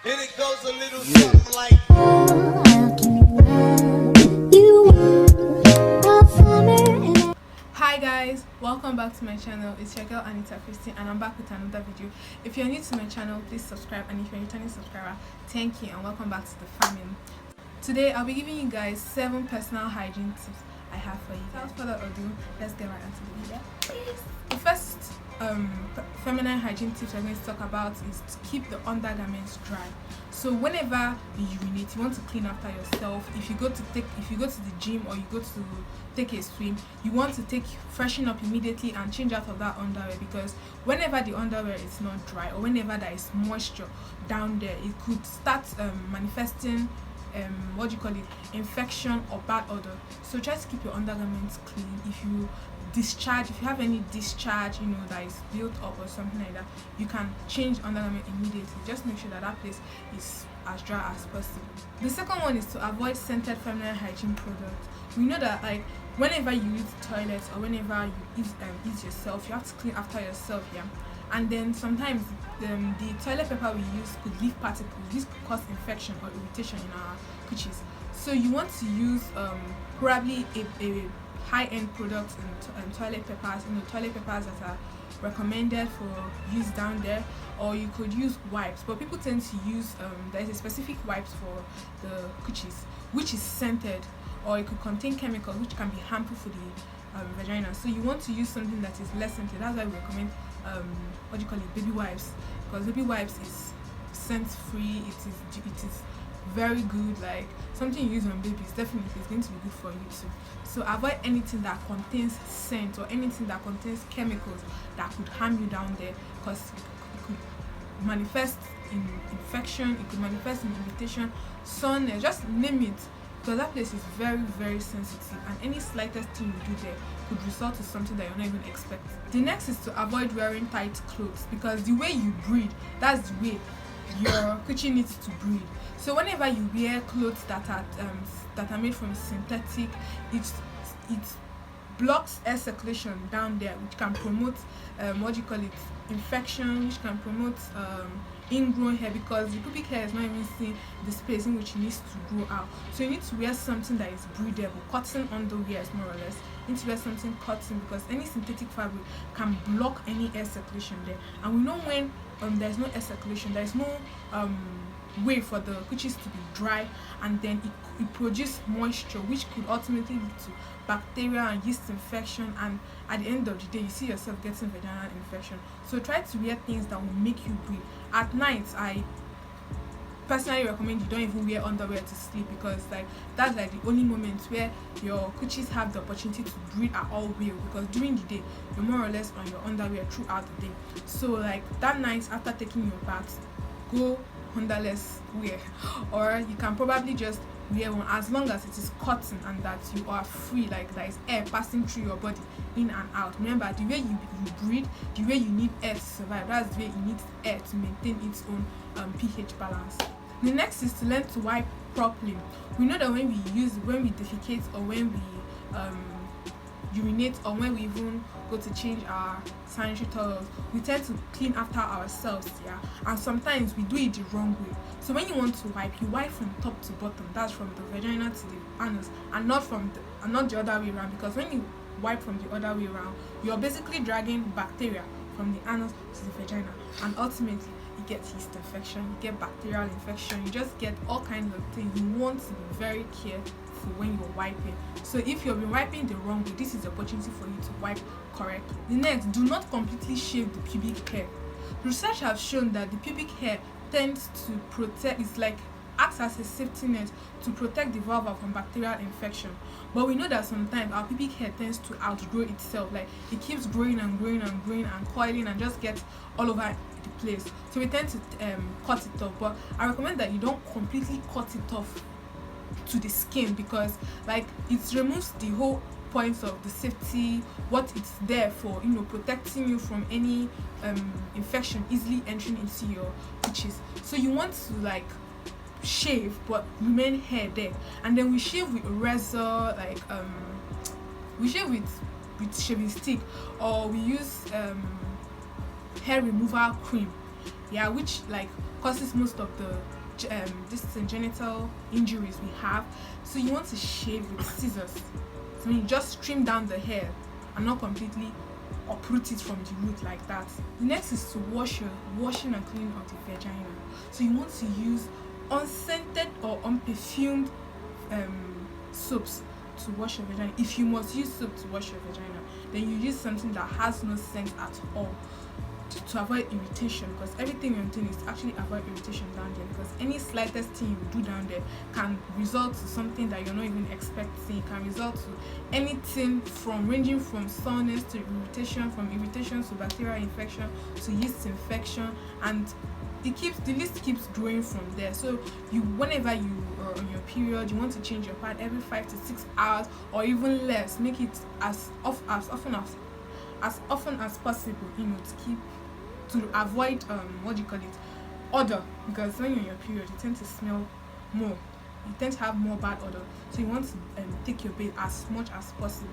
And it goes a little something like Hi guys, welcome back to my channel. It's your girl Anita-Christie and I'm back with another video. If you're new to my channel, please subscribe, and if you're a returning subscriber, thank you and welcome back to the family. Today I'll be giving you guys 7 personal hygiene tips I have for you. Without further ado, let's get right into the video. The first feminine hygiene tips we're going to talk about is to keep the undergarments dry. So whenever you urinate, you want to clean after yourself. If you go to the gym or you go to take a swim, you want to freshen up immediately and change out of that underwear, because whenever the underwear is not dry or whenever there is moisture down there, it could start manifesting infection or bad odor. So try to keep your undergarments clean. If you have any discharge, that is built up or something like that, you can change undergarment immediately. Just make sure that place is as dry as possible. The second one is to avoid scented feminine hygiene products. We know that whenever you use the toilet or whenever you eat yourself, you have to clean after yourself, and then sometimes the toilet paper we use could leave particles. This could cause infection or irritation in our coochies. So you want to use probably a high-end product in toilet papers, toilet papers that are recommended for use down there, or you could use wipes. But people tend to use there's a specific wipes for the coochies which is scented, or it could contain chemicals which can be harmful for the vagina. So you want to use something that is less scented. That's why we recommend baby wipes, because baby wipes is scent free. It is very good, like something you use on babies. Definitely it's going to be good for you too. So avoid anything that contains scent or anything that contains chemicals that could harm you down there, because it could manifest in infection, it could manifest in irritation, soreness, just name it, because that place is very, very sensitive, and any slightest thing you do there could result to something that you're not even expecting. The next is to avoid wearing tight clothes, because the way you breathe, that's the way your coochie needs to breathe. So whenever you wear clothes that are made from synthetic, it blocks air circulation down there, which can promote infection, which can promote ingrown hair, because the pubic hair is not even seeing the space in which it needs to grow out. So you need to wear something that is breathable. Cotton underwear is more or less. You need to wear something cotton, because any synthetic fabric can block any air circulation there. And we know when there's no air circulation, there's no way for the coochies to be dry, and then it produces moisture, which could ultimately lead to bacteria and yeast infection, and at the end of the day you see yourself getting vaginal infection. So try to wear things that will make you breathe. At night, I personally recommend you don't even wear underwear to sleep, because that's the only moment where your coochies have the opportunity to breathe at all will, because during the day you're more or less on your underwear throughout the day. So that night after taking your bath, go underless wear, or you can probably just wear one, as long as it is cotton and that you are free, there is air passing through your body in and out. Remember, the way you breathe, the way you need air to survive, that's the way you need air to maintain its own pH balance. The next is to learn to wipe properly. We know that when we defecate, or when we urinate, or when we even go to change our sanitary towels, we tend to clean after ourselves, and sometimes we do it the wrong way. So when you want to wipe, you wipe from top to bottom, that's from the vagina to the anus, and not the other way around, because when you wipe from the other way around, you're basically dragging bacteria from the anus to the vagina, and ultimately you get yeast infection, you get bacterial infection, you just get all kinds of things. You want to be very careful when you're wiping. So if you've been wiping the wrong way, this is the opportunity for you to wipe correctly. The next, do not completely shave the pubic hair. Research has shown that the pubic hair tends to protect, acts as a safety net to protect the vulva from bacterial infection. But we know that sometimes our pubic hair tends to outgrow itself, it keeps growing and growing and growing and coiling and just gets all over the place. So we tend to cut it off. But I recommend that you don't completely cut it off to the skin, because it removes the whole point of the safety, what it's there for, protecting you from any infection easily entering into your coochies. So you want to shave but remain hair there, and then we shave with a razor, we shave with shaving stick, or we use hair removal cream, which causes most of the genital injuries we have. So you want to shave with scissors. So you just trim down the hair and not completely uproot it from the root like that. The next is to washing and cleaning of the vagina. So you want to use unscented or unperfumed soaps to wash your vagina. If you must use soap to wash your vagina, then you use something that has no scent at all to avoid irritation, because everything you're doing is actually avoid irritation down there, because any slightest thing you do down there can result to something that you're not even expecting. It can result to anything ranging from soreness to irritation, from irritation to bacterial infection to yeast infection, and the list keeps growing from there. So whenever you are on your period, you want to change your pad every 5 to 6 hours or even less. Make it as often as possible, to avoid odor, because when you're in your period you tend to smell more, you tend to have more bad odor. So you want to take your bath as much as possible.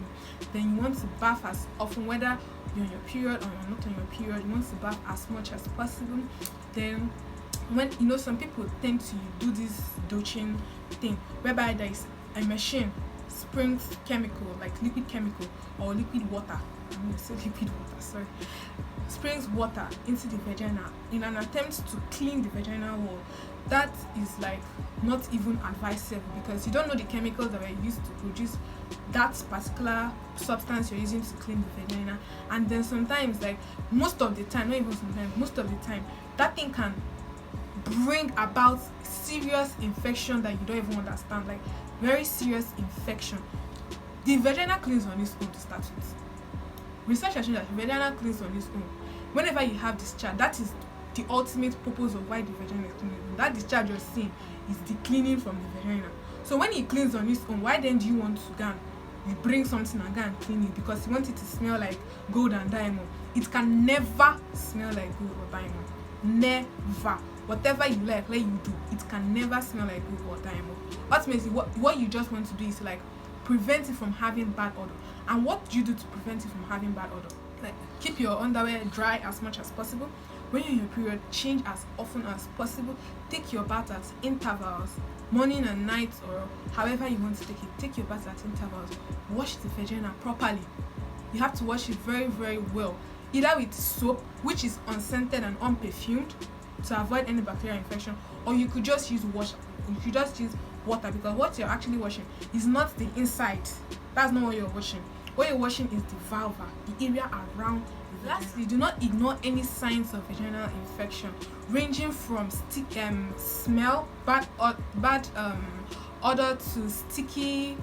Then you want to bath as often, whether you're on your period or you're not on your period. You want to bath as much as possible. Then when some people tend to do this douching thing whereby there is a machine springs chemical, like liquid chemical or liquid water, springs water into the vagina in an attempt to clean the vaginal wall. That is not even advisable, because you don't know the chemicals that were used to produce that particular substance you're using to clean the vagina. And then sometimes, most of the time, that thing can bring about serious infection that you don't even understand, very serious infection. The vagina cleans on its own to start with. Research has shown that the vagina cleans on its own. Whenever you have discharge, that is the ultimate purpose of why the vagina is cleaning. That discharge you're seeing is the cleaning from the vagina. So when it cleans on its own, why then do you want to you bring something and go and clean it? Because you want it to smell like gold and diamond. It can never smell like gold or diamond. Never. Whatever you let you do, it can never smell like gold or diamond. Ultimately, what you just want to do is prevent it from having bad odor. And what do you do to prevent it from having bad odor? Keep your underwear dry as much as possible. When you're in your period, change as often as possible. Take your bath at intervals, morning and night, or however you want to take it. Take your bath at intervals. Wash the vagina properly. You have to wash it very, very well, either with soap, which is unscented and unperfumed, to avoid any bacterial infection, or you could just use water. Because what you're actually washing is not the inside. That's not what you're washing. What you're washing is the vulva, the area around the vagina. Lastly, do not ignore any signs of vaginal infection, ranging from smell, bad odor, to sticky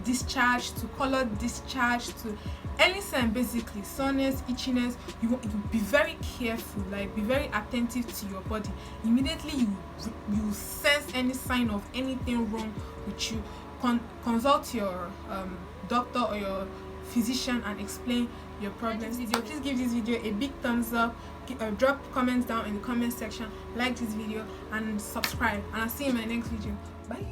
discharge, to colored discharge, to any sign, basically soreness, itchiness. You be very careful, be very attentive to your body. Immediately you sense any sign of anything wrong with you, consult your doctor or your physician and explain your problems. Please give this video a big thumbs up, drop comments down in the comment section, like this video and subscribe, and I'll see you in my next video. Bye.